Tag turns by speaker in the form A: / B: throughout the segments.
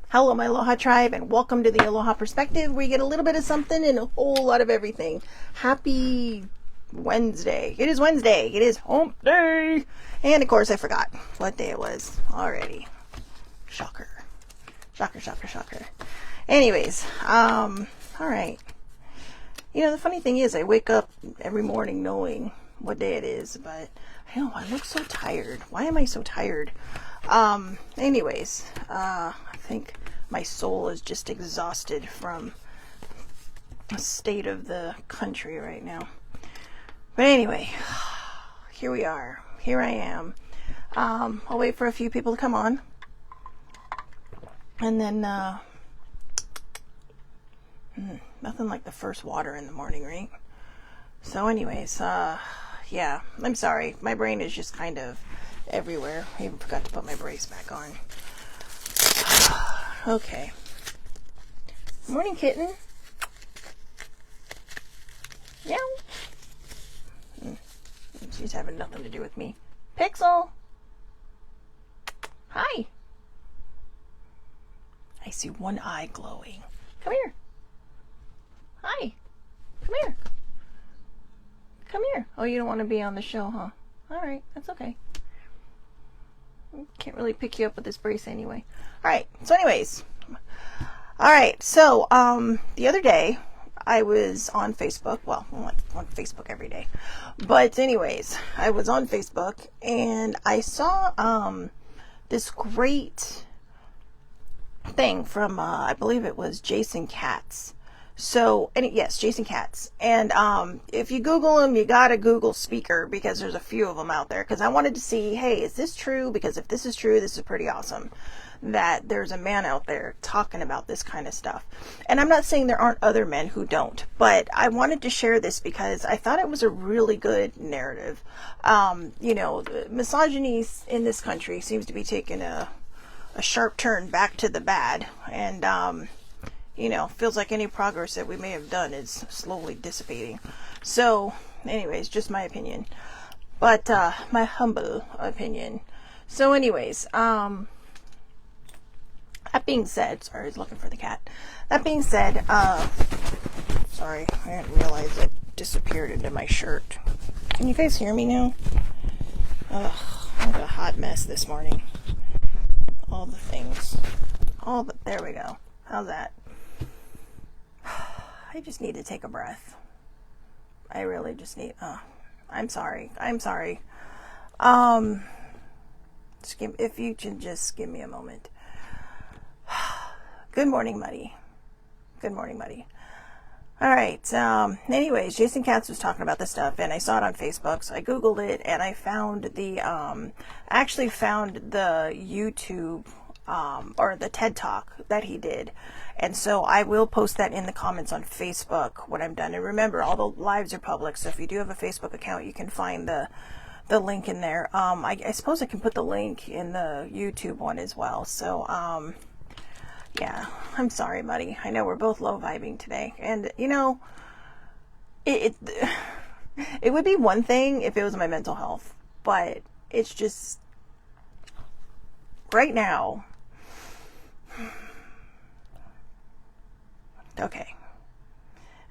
A: Hello, my Aloha tribe, and welcome to the Aloha Perspective, where you get a little bit of something and a whole lot of everything. Happy Wednesday. It is Wednesday. It is hump day. And of course, I forgot what day it was already. Shocker. Shocker, shocker, shocker. Anyways, alright. You know, the funny thing is, I wake up every morning knowing what day it is, but I know, I look so tired. Why am I so tired? Anyways, I think my soul is just exhausted from the state of the country right now. But anyway, here we are. Here I am. I'll wait for a few people to come on. And then, nothing like the first water in the morning, right? So anyways, yeah, I'm sorry. My brain is just kind of everywhere. I even forgot to put my brace back on. Okay. Morning, kitten. Meow. She's having nothing to do with me. Pixel. Hi. I see one eye glowing. Come here. Hi. Come here. Come here. Oh, you don't want to be on the show, huh? Alright, that's okay. Can't really pick you up with this brace anyway. Alright, so anyways. Alright, so, the other day, I was on Facebook. Well, I'm on Facebook every day. But anyways, I was on Facebook, and I saw, this great thing from, I believe it was Jason Katz. So, and yes, Jason Katz. And if you Google him, you gotta Google speaker, because there's a few of them out there. Because I wanted to see, hey, is this true? Because if this is true, this is pretty awesome. That there's a man out there talking about this kind of stuff. And I'm not saying there aren't other men who don't, but I wanted to share this because I thought it was a really good narrative. You know, misogyny in this country seems to be taking a sharp turn back to the bad. And, you know, feels like any progress that we may have done is slowly dissipating. So, anyways, just my opinion. But, my humble opinion. So, anyways, that being said, sorry, I was looking for the cat. That being said, sorry, I didn't realize it disappeared into my shirt. Can you guys hear me now? Ugh, what a hot mess this morning. All the things. There we go. How's that? I just need to take a breath. I really just need, I'm sorry. If you can just give me a moment. Good morning, Muddy. Good morning, Muddy. Alright, anyways, Jason Katz was talking about this stuff, and I saw it on Facebook, so I Googled it, and I found actually found the YouTube, or the TED Talk that he did. And so I will post that in the comments on Facebook when I'm done. And remember, all the lives are public, so if you do have a Facebook account, you can find the link in there. I suppose I can put the link in the YouTube one as well. So, yeah, I'm sorry, Muddy. I know we're both low vibing today. And, you know, it would be one thing if it was my mental health. But it's just, right now, okay,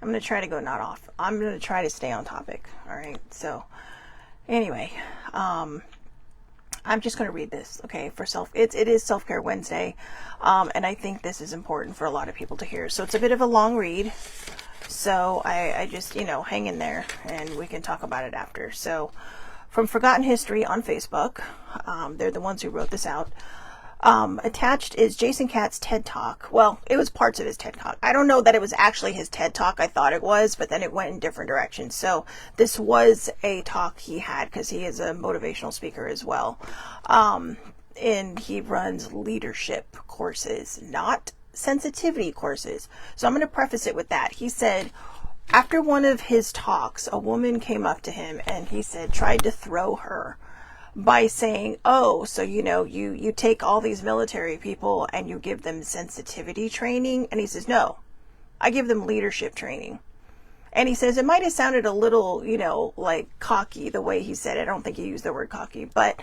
A: I'm going to try to go not off. I'm going to try to stay on topic. All right. So anyway, I'm just going to read this. Okay. It is Self-Care Wednesday. And I think this is important for a lot of people to hear. So it's a bit of a long read. So I just, you know, hang in there and we can talk about it after. So from Forgotten History on Facebook, they're the ones who wrote this out. Attached is Jason Katz's TED Talk. Well, it was parts of his TED Talk. I don't know that it was actually his TED Talk. I thought it was, but then it went in different directions. So this was a talk he had because he is a motivational speaker as well. And he runs leadership courses, not sensitivity courses. So I'm going to preface it with that. He said, after one of his talks, a woman came up to him and he said, tried to throw her by saying, oh, so, you know, you take all these military people and you give them sensitivity training. And he says, no, I give them leadership training. And he says, it might have sounded a little, you know, like cocky the way he said it. I don't think he used the word cocky, but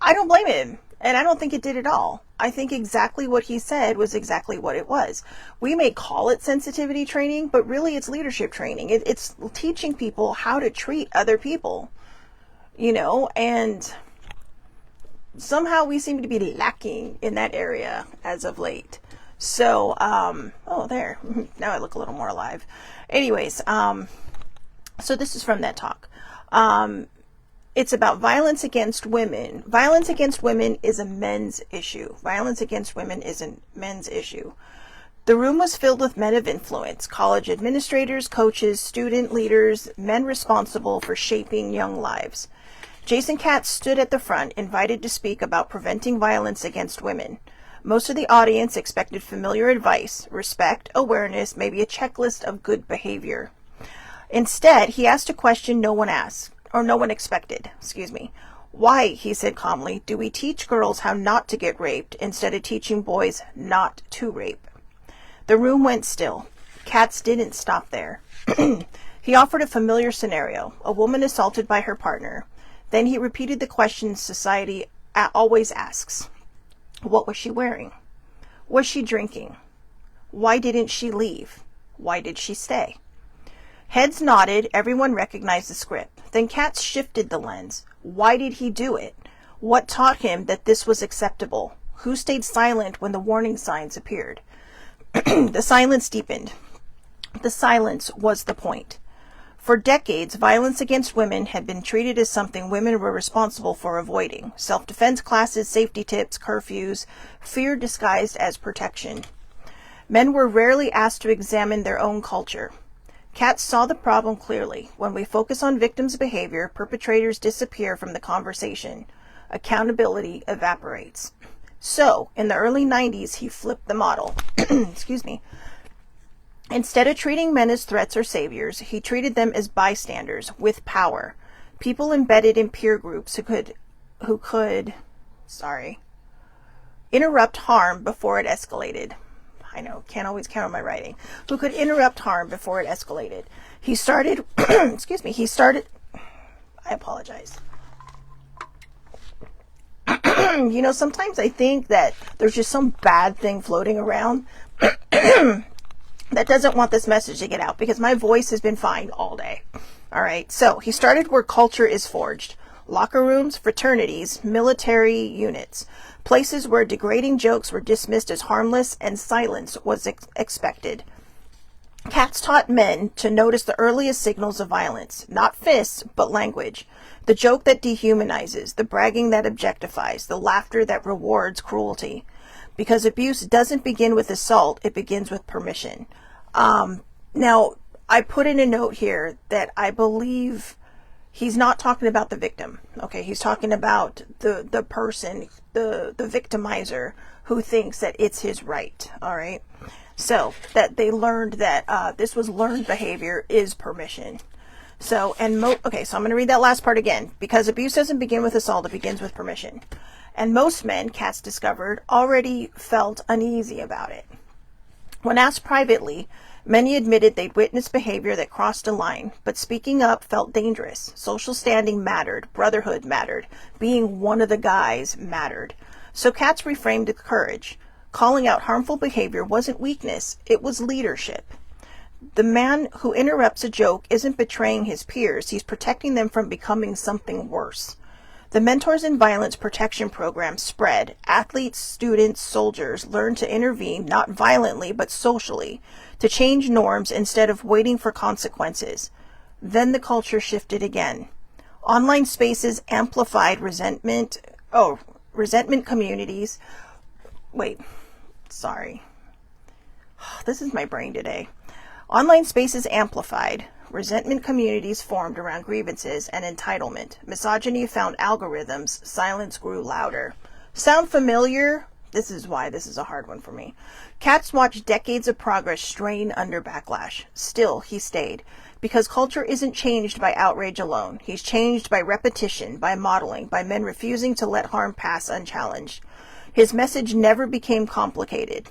A: I don't blame him. And I don't think it did at all. I think exactly what he said was exactly what it was. We may call it sensitivity training, but really it's leadership training. It's teaching people how to treat other people, and somehow we seem to be lacking in that area as of late. So, oh, there. Now I look a little more alive. Anyways, so this is from that talk. It's about violence against women. Violence against women is a men's issue. Violence against women is a men's issue. The room was filled with men of influence, college administrators, coaches, student leaders, men responsible for shaping young lives. Jason Katz stood at the front, invited to speak about preventing violence against women. Most of the audience expected familiar advice, respect, awareness, maybe a checklist of good behavior. Instead, he asked a question no one expected. Why, he said calmly, do we teach girls how not to get raped instead of teaching boys not to rape? The room went still. Katz didn't stop there. He offered a familiar scenario, a woman assaulted by her partner. Then he repeated the question society always asks. What was she wearing? Was she drinking? Why didn't she leave? Why did she stay? Heads nodded, everyone recognized the script. Then Katz shifted the lens. Why did he do it? What taught him that this was acceptable? Who stayed silent when the warning signs appeared? The silence deepened. The silence was the point. For decades, violence against women had been treated as something women were responsible for avoiding. Self-defense classes, safety tips, curfews, fear disguised as protection. Men were rarely asked to examine their own culture. Katz saw the problem clearly. When we focus on victims' behavior, perpetrators disappear from the conversation. Accountability evaporates. So, in the early 90s, he flipped the model. Instead of treating men as threats or saviors, he treated them as bystanders with power. People embedded in peer groups who could interrupt harm before it escalated. I know, can't always count on my writing. Who could interrupt harm before it escalated. He started, I apologize. Sometimes I think that there's just some bad thing floating around that doesn't want this message to get out because my voice has been fine all day. All right. So he started where culture is forged. Locker rooms, fraternities, military units, places where degrading jokes were dismissed as harmless and silence was expected. Katz taught men to notice the earliest signals of violence, not fists, but language. The joke that dehumanizes, the bragging that objectifies, the laughter that rewards cruelty. Because abuse doesn't begin with assault, it begins with permission. Now, I put in a note here that I believe he's not talking about the victim. Okay, he's talking about the person, the victimizer who thinks that it's his right. All right. So that they learned that this was learned behavior is permission. So, so I'm going to read that last part again. Because abuse doesn't begin with assault, it begins with permission. And most men, Katz discovered, already felt uneasy about it. When asked privately, many admitted they'd witnessed behavior that crossed a line, but speaking up felt dangerous. Social standing mattered. Brotherhood mattered. Being one of the guys mattered. So Katz reframed with courage. Calling out harmful behavior wasn't weakness, it was leadership. The man who interrupts a joke isn't betraying his peers, he's protecting them from becoming something worse. The Mentors in Violence Protection Program spread. Athletes, students, soldiers learned to intervene not violently but socially, to change norms instead of waiting for consequences. Then the culture shifted again. Online spaces amplified resentment communities. This is my brain today. Online spaces amplified. Resentment communities formed around grievances and entitlement. Misogyny found algorithms. Silence grew louder. Sound familiar? This is why this is a hard one for me. Katz watched decades of progress strain under backlash. Still, he stayed. Because culture isn't changed by outrage alone. He's changed by repetition, by modeling, by men refusing to let harm pass unchallenged. His message never became complicated.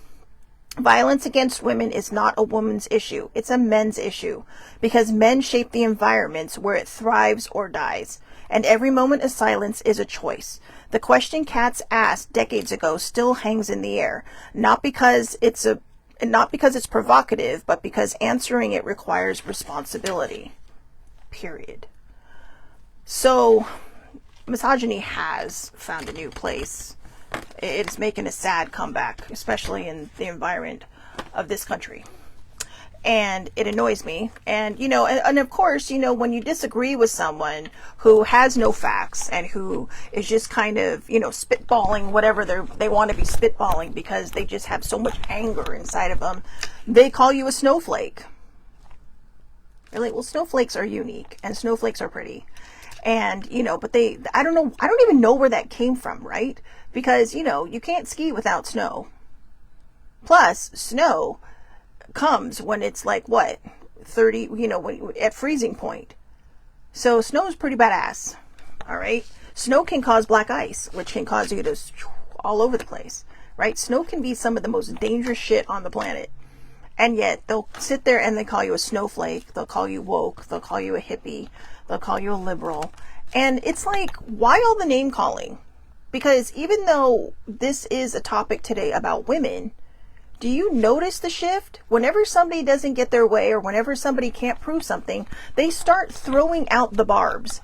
A: Violence against women is not a woman's issue. It's a men's issue because men shape the environments where it thrives or dies. And every moment of silence is a choice. The question Katz asked decades ago still hangs in the air, not because it's provocative, but because answering it requires responsibility. Period. So, misogyny has found a new place. It's making a sad comeback, especially in the environment of this country. And it annoys me. And, and of course, when you disagree with someone who has no facts and who is just kind of, spitballing whatever they want to be spitballing because they just have so much anger inside of them, they call you a snowflake. They're like, well, snowflakes are unique and snowflakes are pretty. And, but I don't even know where that came from, right? Because, you can't ski without snow. Plus, snow comes when it's like, what, 30, at freezing point. So snow is pretty badass. All right. Snow can cause black ice, which can cause you to all over the place, right? Snow can be some of the most dangerous shit on the planet. And yet they'll sit there and they call you a snowflake. They'll call you woke. They'll call you a hippie. They'll call you a liberal. And it's like, why all the name calling? Because even though this is a topic today about women, do you notice the shift? Whenever somebody doesn't get their way or whenever somebody can't prove something, they start throwing out the barbs.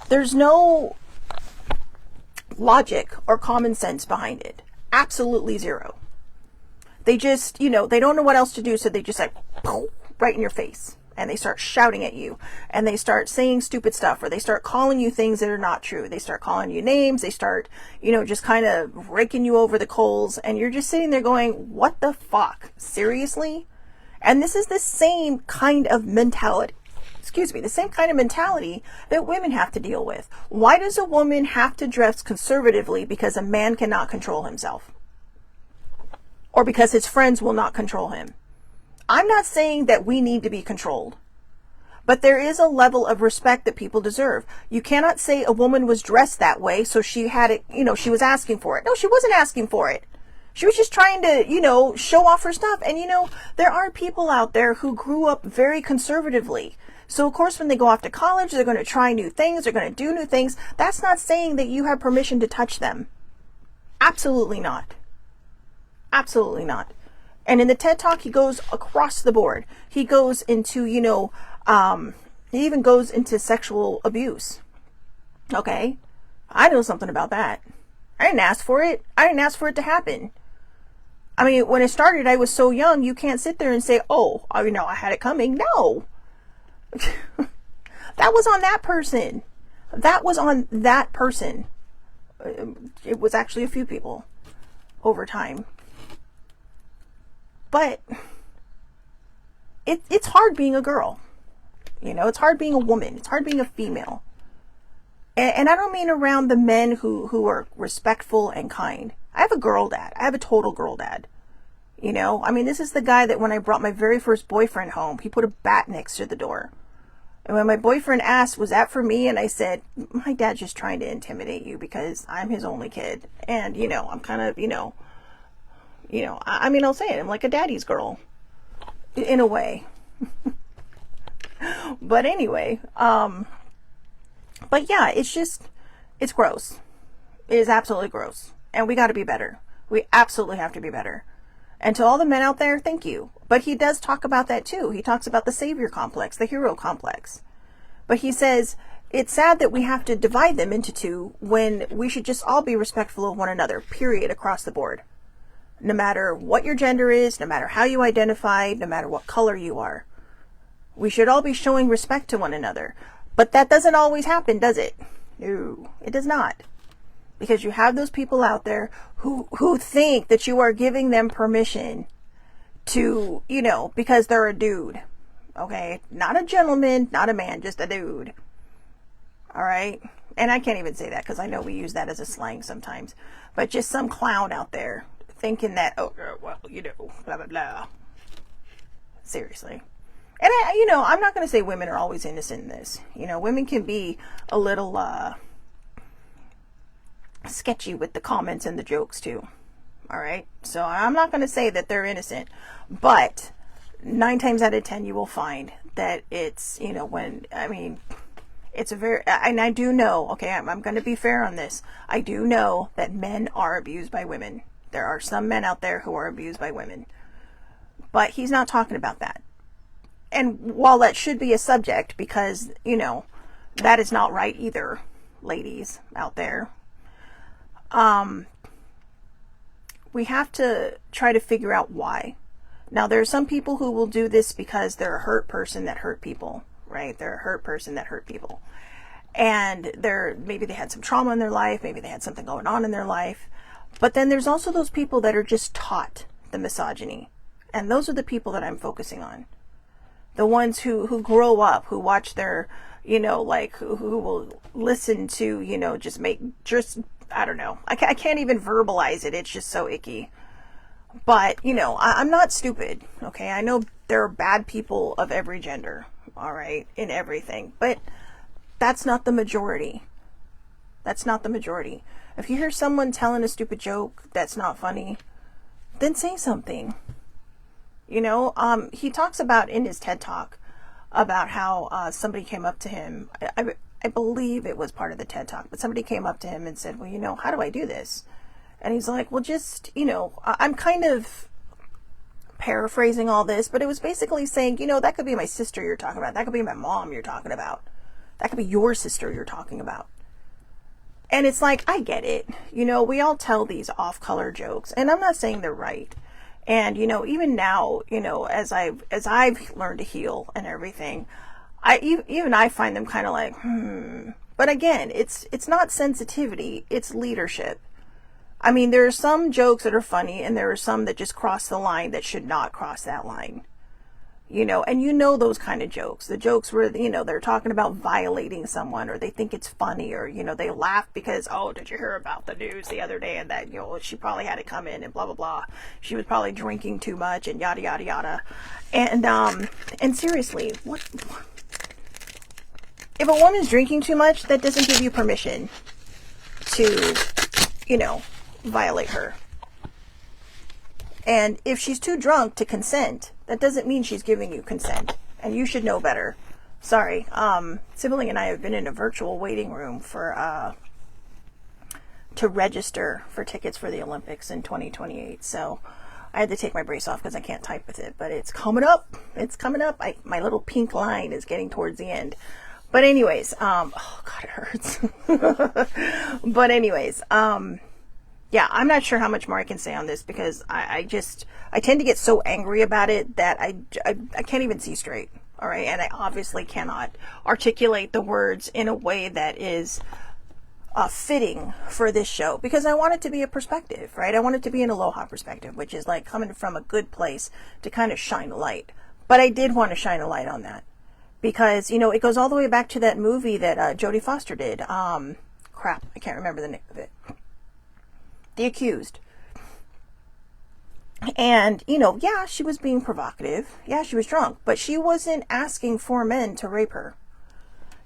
A: There's no logic or common sense behind it. Absolutely zero. They just, they don't know what else to do, so they just like, right in your face. And they start shouting at you. And they start saying stupid stuff. Or they start calling you things that are not true. They start calling you names. They start, just kind of raking you over the coals. And you're just sitting there going, what the fuck? Seriously? And this is the same kind of mentality. The same kind of mentality that women have to deal with. Why does a woman have to dress conservatively because a man cannot control himself? Or because his friends will not control him? I'm not saying that we need to be controlled, but there is a level of respect that people deserve. You cannot say a woman was dressed that way, so she had it, she was asking for it. No, she wasn't asking for it. She was just trying to, show off her stuff. And, there are people out there who grew up very conservatively. So, of course, when they go off to college, they're going to try new things. They're going to do new things. That's not saying that you have permission to touch them. Absolutely not. Absolutely not. And in the TED Talk, he goes across the board. He goes into, he even goes into sexual abuse. Okay? I know something about that. I didn't ask for it. I didn't ask for it to happen. I mean, when it started, I was so young, you can't sit there and say, oh, I had it coming. No. That was on that person. That was on that person. It was actually a few people over time. But it's hard being a girl. It's hard being a woman. It's hard being a female. And I don't mean around the men who are respectful and kind. I have a girl dad. I have a total girl dad. This is the guy that when I brought my very first boyfriend home, he put a bat next to the door. And when my boyfriend asked, was that for me? And I said, my dad's just trying to intimidate you because I'm his only kid. And, I'm kind of, I'll say it. I'm like a daddy's girl. In a way. But anyway, but yeah, it's gross. It is absolutely gross. And we got to be better. We absolutely have to be better. And to all the men out there, thank you. But he does talk about that too. He talks about the savior complex, the hero complex. But he says, it's sad that we have to divide them into two when we should just all be respectful of one another, period, across the board. No matter what your gender is, no matter how you identify, no matter what color you are. We should all be showing respect to one another. But that doesn't always happen, does it? No, it does not. Because you have those people out there who think that you are giving them permission to, because they're a dude. Okay? Not a gentleman, not a man, just a dude. All right? And I can't even say that because I know we use that as a slang sometimes. But just some clown out there thinking that, blah, blah, blah. Seriously. And I'm not going to say women are always innocent in this. Women can be a little sketchy with the comments and the jokes too. All right. So I'm not going to say that they're innocent, but 9 times out of 10, you will find that it's, It's a very, and I do know, okay, I'm going to be fair on this. I do know that men are abused by women. There are some men out there who are abused by women. But he's not talking about that. And while that should be a subject, because, you know, that is not right either, ladies out there. We have to try to figure out why. Now, there are some people who will do this because they're a hurt person that hurt people, right? They're a hurt person that hurt people. And maybe they had some trauma in their life. Maybe they had something going on in their life. But then there's also those people that are just taught the misogyny. And those are the people that I'm focusing on. The ones who grow up, who watch their, you know, like, who will listen to, you know, just I don't know. I can't even verbalize it. It's just so icky. But, you know, I'm not stupid, okay? I know there are bad people of every gender, all right, in everything. But that's not the majority. That's not the majority. If you hear someone telling a stupid joke that's not funny, then say something. You know, he talks about in his TED Talk about how somebody came up to him. I believe it was part of the TED Talk, but somebody came up to him and said, well, you know, how do I do this? And he's like, well, just, you know, I'm kind of paraphrasing all this, but it was basically saying, you know, that could be my sister you're talking about. That could be my mom you're talking about. That could be your sister you're talking about. And it's like, I get it. You know, we all tell these off-color jokes, and I'm not saying they're right. And, you know, even now, you know, as I've learned to heal and everything, I find them kind of like, But again, it's not sensitivity, it's leadership. I mean, there are some jokes that are funny, and there are some that just cross the line that should not cross that line. You know, and you know those kind of jokes. The jokes where, you know, they're talking about violating someone, or they think it's funny, or, you know, they laugh because, oh, did you hear about the news the other day, and that, you know, she probably had to come in and blah, blah, blah. She was probably drinking too much and yada, yada, yada. And seriously, what? If a woman's drinking too much, that doesn't give you permission to, you know, violate her. And if she's too drunk to consent, that doesn't mean she's giving you consent. And you should know better. Sorry. Sibling and I have been in a virtual waiting room for to register for tickets for the Olympics in 2028. So I had to take my brace off because I can't type with it. But it's coming up. It's coming up. My little pink line is getting towards the end. But anyways, oh God, it hurts. But anyways, yeah, I'm not sure how much more I can say on this, because I tend to get so angry about it that I can't even see straight. All right. And I obviously cannot articulate the words in a way that is fitting for this show, because I want it to be a perspective, right? I want it to be an Aloha perspective, which is like coming from a good place to kind of shine a light. But I did want to shine a light on that, because, you know, it goes all the way back to that movie that Jodie Foster did. Crap, I can't remember the name of it. The Accused. And, you know, yeah, she was being provocative. Yeah, she was drunk, but she wasn't asking for men to rape her.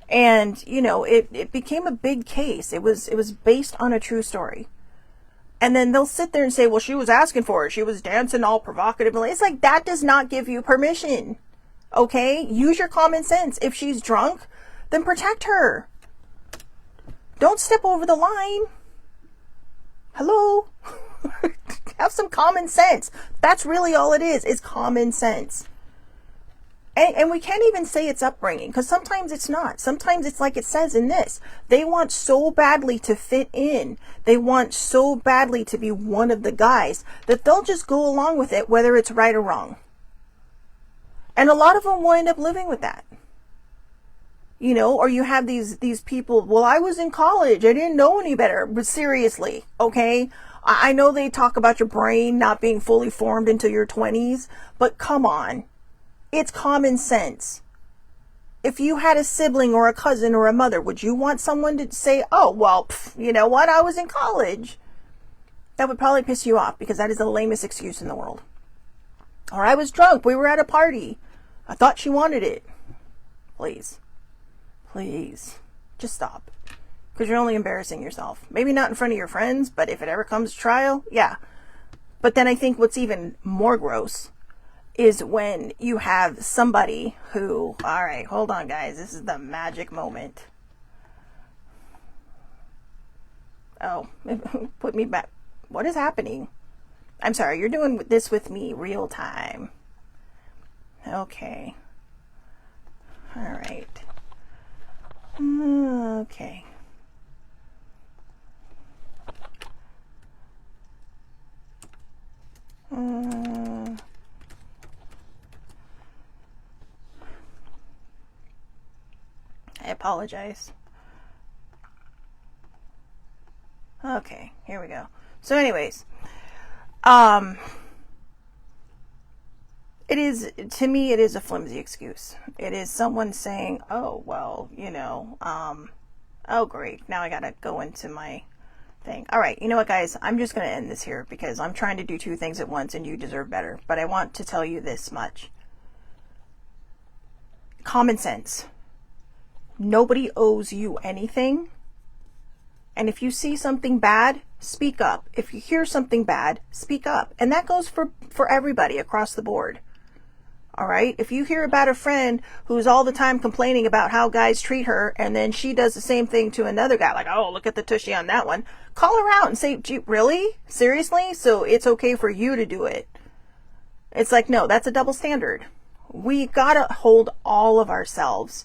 A: And, you know, it became a big case. It was based on a true story. And then they'll sit there and say, well, she was asking for it. She was dancing all provocatively. It's like, that does not give you permission. Okay? Use your common sense. If she's drunk, then protect her. Don't step over the line. Hello? Have some common sense. That's really all it is common sense. And we can't even say it's upbringing, because sometimes it's not. Sometimes it's like it says in this. They want so badly to fit in. They want so badly to be one of the guys that they'll just go along with it, whether it's right or wrong. And a lot of them will end up living with that. You know, or you have these people, well, I was in college, I didn't know any better. But seriously, okay? I know they talk about your brain not being fully formed until your 20s, but come on. It's common sense. If you had a sibling or a cousin or a mother, would you want someone to say, oh, well, you know what, I was in college? That would probably piss you off, because that is the lamest excuse in the world. Or I was drunk, we were at a party, I thought she wanted it. Please. Please, just stop, because you're only embarrassing yourself. Maybe not in front of your friends, but if it ever comes to trial, yeah. But then I think what's even more gross is when you have somebody who, all right, hold on, guys, this is the magic moment. Oh, put me back. What is happening? I'm sorry, you're doing this with me real time. Okay. All right. Okay. I apologize. Okay, here we go. So anyways, it is, to me, it is a flimsy excuse. It is someone saying, oh, well, oh, great. Now I got to go into my thing. All right. You know what, guys? I'm just going to end this here because I'm trying to do two things at once and you deserve better. But I want to tell you this much. Common sense. Nobody owes you anything. And if you see something bad, speak up. If you hear something bad, speak up. And that goes for everybody across the board. All right. If you hear about a friend who's all the time complaining about how guys treat her, and then she does the same thing to another guy, like, oh, look at the tushy on that one, call her out and say, gee, really? Seriously? So it's okay for you to do it. It's like, no, that's a double standard. We gotta hold all of ourselves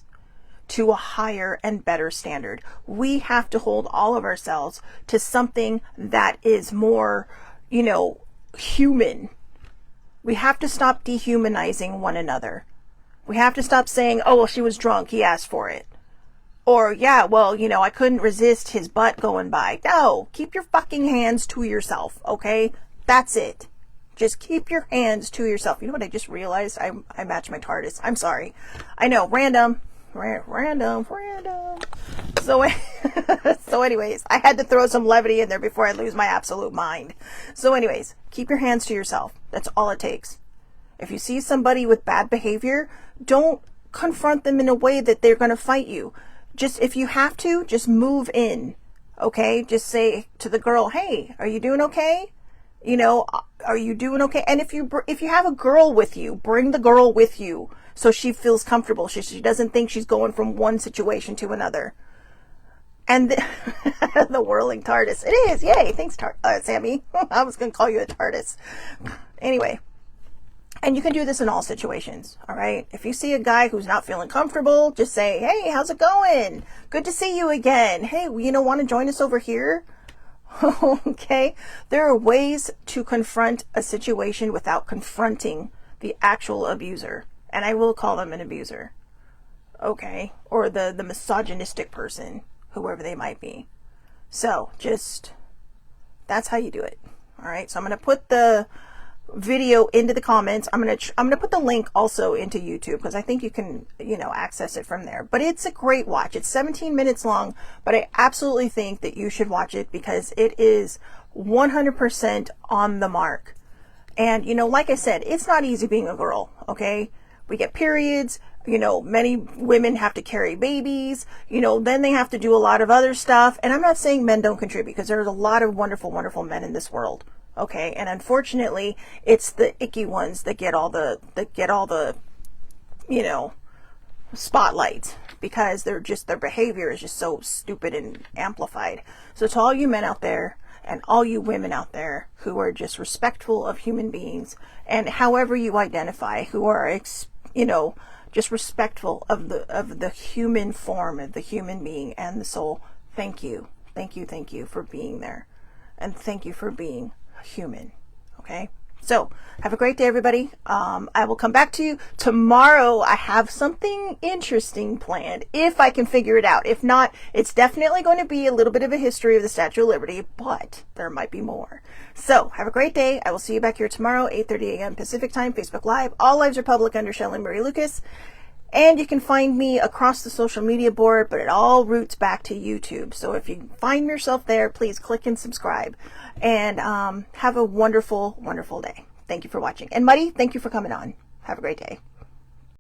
A: to a higher and better standard. We have to hold all of ourselves to something that is more, human. We have to stop dehumanizing one another. We have to stop saying, oh, well, she was drunk, he asked for it. Or, yeah, well, I couldn't resist his butt going by. No, keep your fucking hands to yourself, okay? That's it. Just keep your hands to yourself. You know what I just realized? I matched my TARDIS. I'm sorry. I know, random. So, so anyways, I had to throw some levity in there before I lose my absolute mind. So anyways, keep your hands to yourself. That's all it takes. If you see somebody with bad behavior, don't confront them in a way that they're going to fight you. Just, if you have to, just move in. Okay? Just say to the girl, hey, are you doing okay? Are you doing okay? And if you have a girl with you, bring the girl with you so she feels comfortable. She doesn't think she's going from one situation to another. And the whirling TARDIS. It is. Yay. Thanks, Sammy. I was going to call you a TARDIS. Anyway. And you can do this in all situations. All right. If you see a guy who's not feeling comfortable, just say, hey, how's it going? Good to see you again. Hey, want to join us over here? Okay. There are ways to confront a situation without confronting the actual abuser. And I will call them an abuser. Okay. Or the misogynistic person, whoever they might be. So that's how you do it. All right. So I'm going to put the video into the comments. I'm going to put the link also into YouTube because I think you can, access it from there. But it's a great watch. It's 17 minutes long, but I absolutely think that you should watch it because it is 100% on the mark. And, like I said, it's not easy being a girl. Okay. We get periods, many women have to carry babies, then they have to do a lot of other stuff. And I'm not saying men don't contribute because there's a lot of wonderful, wonderful men in this world. Okay. And unfortunately, it's the icky ones that get all the spotlight because their behavior is just so stupid and amplified. So to all you men out there and all you women out there who are just respectful of human beings and however you identify, who are, just respectful of the human form, of the human being and the soul. Thank you. Thank you. Thank you for being there. And thank you for being human. Okay. So have a great day, everybody. I will come back to you tomorrow. I have something interesting planned if I can figure it out. If not, it's definitely going to be a little bit of a history of the Statue of Liberty, but there might be more. So have a great day. I will see you back here tomorrow, 8:30 a.m. Pacific time, Facebook Live. All lives are public under Shelley Marie Lucas. And you can find me across the social media board, but it all roots back to YouTube. So if you find yourself there, please click and subscribe. And have a wonderful, wonderful day. Thank you for watching. And Muddy, thank you for coming on. Have a great day.